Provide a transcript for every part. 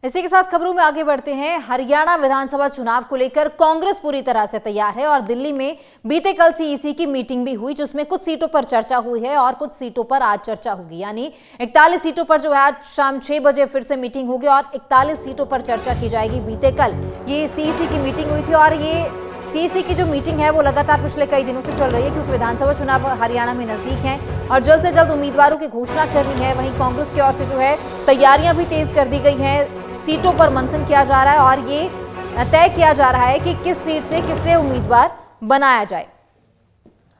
इसी के साथ खबरों में आगे बढ़ते हैं। हरियाणा विधानसभा चुनाव को लेकर कांग्रेस पूरी तरह से तैयार है और दिल्ली में बीते कल सीईसी की मीटिंग भी हुई, जिसमें कुछ सीटों पर चर्चा हुई है और कुछ सीटों पर आज चर्चा होगी। यानी 41 सीटों पर जो है आज शाम 6 बजे फिर से मीटिंग होगी और 41 सीटों पर चर्चा की जाएगी। बीते कल ये सीईसी की मीटिंग हुई थी और ये सीईसी की जो मीटिंग है वो लगातार पिछले कई दिनों से चल रही है, क्योंकि विधानसभा चुनाव हरियाणा में नजदीक हैं और जल्द से जल्द उम्मीदवारों की घोषणा करनी है। वहीं कांग्रेस की ओर से जो है तैयारियां भी तेज कर दी गई हैं, सीटों पर मंथन किया जा रहा है और ये तय किया जा रहा है कि किस सीट से किसे उम्मीदवार बनाया जाए।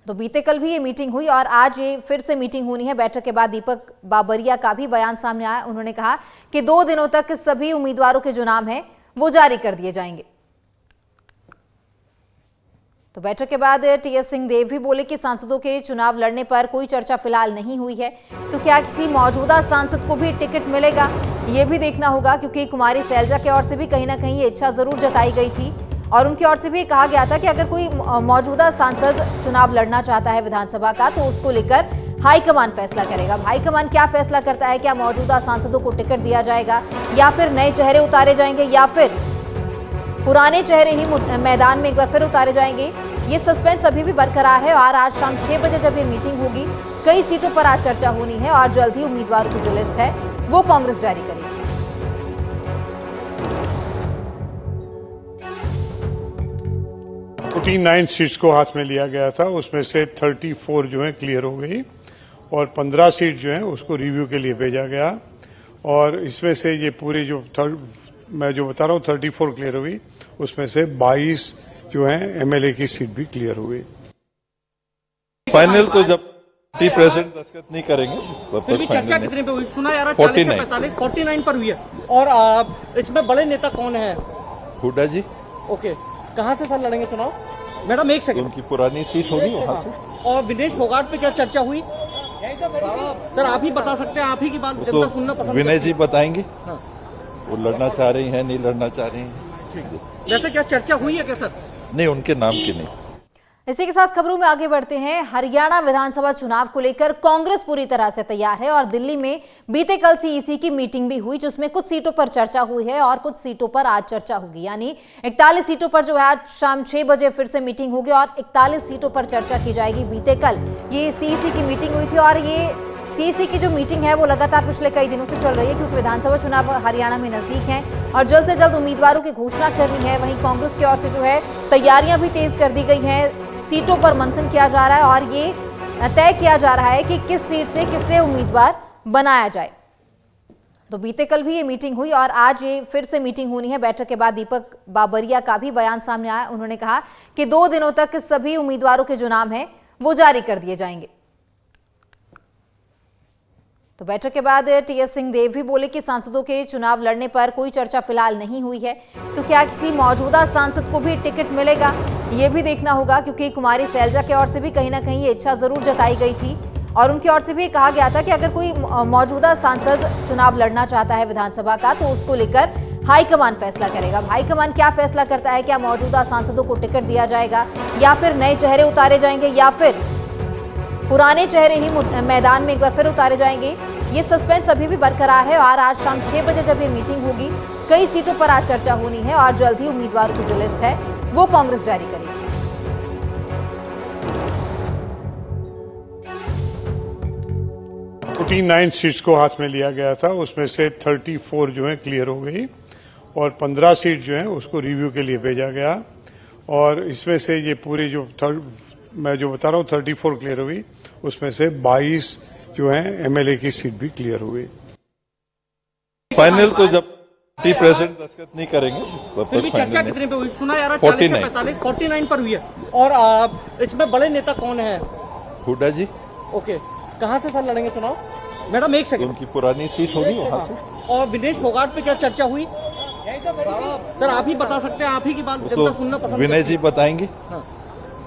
तो बीते कल भी ये मीटिंग हुई और आज ये फिर से मीटिंग होनी है। बैठक के बाद दीपक बाबरिया का भी बयान सामने आया। उन्होंने कहा कि 2 दिनों तक सभी उम्मीदवारों के जो नाम है वो जारी कर दिए जाएंगे। तो बैठक के बाद टीएस सिंहदेव भी बोले कि सांसदों के चुनाव लड़ने पर कोई चर्चा फिलहाल नहीं हुई है, तो क्या किसी मौजूदा सांसद को भी टिकट मिलेगा ये भी देखना होगा, क्योंकि कुमारी सैलजा की ओर से भी कहीं ना कहीं ये इच्छा जरूर जताई गई थी और उनकी ओर से भी कहा गया था कि अगर कोई मौजूदा सांसद चुनाव लड़ना चाहता है विधानसभा का तो उसको लेकर हाईकमान फैसला करेगा। हाईकमान क्या फैसला करता है, क्या मौजूदा सांसदों को टिकट दिया जाएगा या फिर नए चेहरे उतारे जाएंगे या फिर पुराने चेहरे ही मैदान में एक बार फिर उतारे जाएंगे, ये सस्पेंस अभी भी बरकरार है। और आज शाम 6 बजे जब ये मीटिंग होगी, कई सीटों पर आज चर्चा होनी है और जल्द ही उम्मीदवारों की जो लिस्ट है वो कांग्रेस जारी करेगी। 49 सीट्स को हाथ में लिया गया था, उसमें से 34 जो है क्लियर हो गई और 15 सीट जो है उसको रिव्यू के लिए भेजा गया और इसमें से ये पूरी जो मैं जो बता रहा हूँ 34 क्लियर हुई, उसमें से 22 जो है एमएलए की सीट भी क्लियर हुई। फाइनल तो जब प्रेसिडेंट दस्तखत नहीं करेंगे फिर भी चर्चा कितने पे हुई? सुना यार 40 से 45 49 पर हुई है। और इसमें बड़े नेता कौन है? हुड्डा जी। ओके, कहाँ से सर लड़ेंगे चुनाव? मैडम एक सेकंड, उनकी पुरानी सीट होगी वहाँ से। और विनेश फोगाट पे क्या चर्चा हुई? सर आप ही बता सकते हैं, आप ही की बात जनता सुनना पसंद। विनय जी बताएंगे वो लड़ना चाह रही हैं नहीं लड़ना चाह रही हैं। वैसे क्या चर्चा हुई है क्या सर? नहीं, उनके नाम की नहीं। इसी के साथ खबरों में आगे बढ़ते हैं। हरियाणा विधानसभा चुनाव को लेकर कांग्रेस पूरी तरह से तैयार है और दिल्ली में बीते कल सीईसी की मीटिंग भी हुई, जिसमें कुछ सीटों पर चर्चा हुई है और कुछ सीटों पर आज चर्चा होगी। यानी 41 सीटों पर जो है आज शाम 6 बजे फिर से मीटिंग होगी और 41 सीटों पर चर्चा की जाएगी। बीते कल ये सीईसी की मीटिंग हुई थी और ये सीईसी की जो मीटिंग है वो लगातार पिछले कई दिनों से चल रही है, क्योंकि विधानसभा चुनाव हरियाणा में नजदीक हैं और जल्द से जल्द उम्मीदवारों की घोषणा करनी है। वहीं कांग्रेस की ओर से जो है तैयारियां भी तेज कर दी गई हैं, सीटों पर मंथन किया जा रहा है और ये तय किया जा रहा है कि किस सीट से किसे उम्मीदवार बनाया जाए। तो बीते कल भी ये मीटिंग हुई और आज ये फिर से मीटिंग होनी है। बैठक के बाद दीपक बाबरिया का भी बयान सामने आया। उन्होंने कहा कि 2 दिनों तक सभी उम्मीदवारों के जो नाम है वो जारी कर दिए जाएंगे। तो बैठक के बाद टीएस सिंहदेव भी बोले कि सांसदों के चुनाव लड़ने पर कोई चर्चा फिलहाल नहीं हुई है, तो क्या किसी मौजूदा सांसद को भी टिकट मिलेगा ये भी देखना होगा, क्योंकि कुमारी सैलजा की ओर से भी कहीं ना कहीं ये इच्छा जरूर जताई गई थी और उनकी ओर से भी कहा गया था कि अगर कोई मौजूदा सांसद चुनाव लड़ना चाहता है विधानसभा का तो उसको लेकर हाईकमान फैसला करेगा। हाईकमान क्या फैसला करता है, क्या मौजूदा सांसदों को टिकट दिया जाएगा या फिर नए चेहरे उतारे जाएंगे या फिर पुराने चेहरे ही मैदान में एक बार फिर उतारे जाएंगे, ये सस्पेंस अभी भी बरकरार है। और आज शाम 6 बजे जब ये मीटिंग होगी, कई सीटों पर आज चर्चा होनी है और जल्द ही उम्मीदवारों की जो लिस्ट है वो कांग्रेस जारी करेगी। फोर्टी 49 सीट्स को हाथ में लिया गया था, उसमें से 34 जो है क्लियर हो गई और 15 सीट जो है उसको रिव्यू के लिए भेजा गया और इसमें से ये पूरी जो मैं जो बता रहा हूँ 34 क्लियर हुई, उसमें से 22 जो है एमएलए की सीट भी क्लियर हुई। फाइनल तो जब प्रेसिडेंट दस्तखत नहीं करेंगे फिर भी चर्चा कितने पे हुई? सुना यार 40 से 45 49 पर हुई है। और इसमें बड़े नेता कौन है? हुड्डा जी। ओके, कहाँ से सर लड़ेंगे चुनाव? मैडम एक सेकंड, उनकी पुरानी सीट होगी वहाँ से। और विनेश फोगाट पे क्या चर्चा हुई? सर आप ही बता सकते हैं, आप ही की बात जनता सुनना पसंद। विनय जी बताएंगे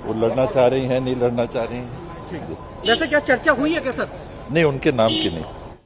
वो लड़ना चाह रही हैं नहीं लड़ना चाह रही हैं। वैसे क्या चर्चा हुई है क्या सर? नहीं, उनके नाम की नहीं।